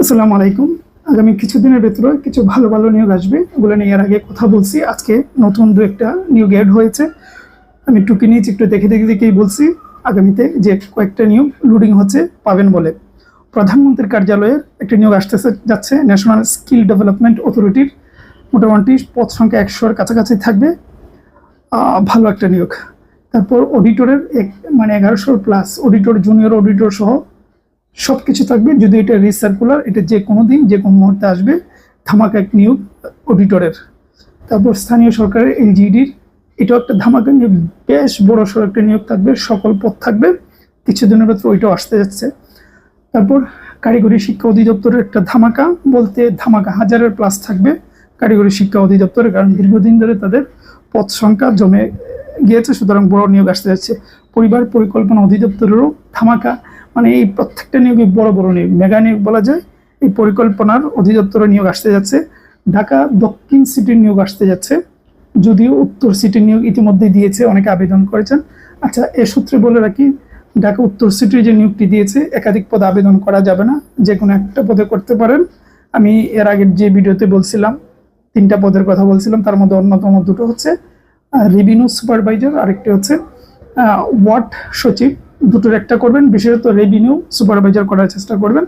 আসসালামু আলাইকুম। আগামী কিছুদিনের ভেতরে কিছু ভালো ভালো নিয়োগ আসবে, ওগুলো নিয়ে এর আগে কথা বলছি। আজকে নতুন দু একটা নিয়োগ অ্যাড হয়েছে, আমি টুকি নিয়ে একটু দেখেই বলছি। আগামীতে যে কয়েকটা নিয়োগ লোডিং হচ্ছে পাবেন বলে। প্রধানমন্ত্রীর কার্যালয়ের একটা নিয়োগ আসতেছে যাচ্ছে, ন্যাশনাল স্কিল ডেভেলপমেন্ট অথরিটির। মোটামুটি পদ সংখ্যা 100-র কাছাকাছি থাকবে, ভালো একটা নিয়োগ। তারপর অডিটরের মানে 1100 প্লাস অডিটর, জুনিয়র অডিটর সহ সব কিছু থাকবে। যদি এটা রিসার্কুলার, এটা যে কোনো দিন যে কোনো মুহূর্তে আসবে। ধামাকা এক নিয়োগ অডিটরের। তারপর স্থানীয় সরকারের এলজিডির, এটাও একটা ধামাকা নিয়োগ, বেশ বড় সড় একটা নিয়োগ থাকবে, সকল পদ থাকবে। কিছুদিনের ভেতরে ওইটাও আসতে যাচ্ছে। তারপর কারিগরি শিক্ষা অধিদপ্তরের একটা ধামাকা, বলতে ধামাকা 1000-এর প্লাস থাকবে কারিগরি শিক্ষা অধিদপ্তরের, কারণ দীর্ঘদিন ধরে তাদের পদ সংখ্যা জমে গিয়েছে, সুতরাং বড় নিয়োগ আসতে যাচ্ছে। পরিবার পরিকল্পনা অধিদপ্তরেরও ধামাকা, মানে এই প্রত্যেকটা নিয়োগই বড় বড় নিয়োগ, মেগা নিয়োগ বলা যায়। এই পরিকল্পনার অধিদপ্তরের নিয়োগ আসতে যাচ্ছে। ঢাকা দক্ষিণ সিটির নিয়োগ আসতে যাচ্ছে, যদিও উত্তর সিটির নিয়োগ ইতিমধ্যে দিয়েছে, অনেকে আবেদন করেছেন। আচ্ছা, এ সূত্রে বলে রাখি, ঢাকা উত্তর সিটির যে নিয়োগটি দিয়েছে, একাধিক পদে আবেদন করা যাবে না, যে কোনো একটা পদে করতে পারেন। আমি এর আগের যে ভিডিওতে বলছিলাম 3টা পদের কথা বলছিলাম, তার মধ্যে অন্যতম দুটো হচ্ছে রেভিনিউ সুপারভাইজার, আরেকটি হচ্ছে ওয়ার্ড সচিব। দুটোর একটা করবেন, বিশেষত রেভিনিউ সুপারভাইজার করার চেষ্টা করবেন,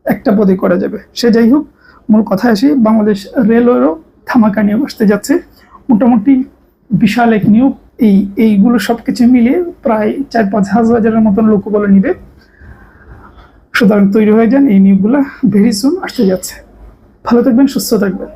একটা পদে করা যাবে। সে যাই হোক, মূল কথা আসি, বাংলাদেশ রেলওয়েরও ধামাকা নিয়োগ আসতে যাচ্ছে। মোটামুটি বিশাল এক নিয়োগ। এইগুলো সবকিছু মিলিয়ে প্রায় 4-5 হাজারের মতন লোক বলে নিবে। সুতরাং তৈরি হয়ে যান, এই নিয়োগগুলো ভেরি সুন আসতে যাচ্ছে। ভালো থাকবেন, সুস্থ থাকবেন।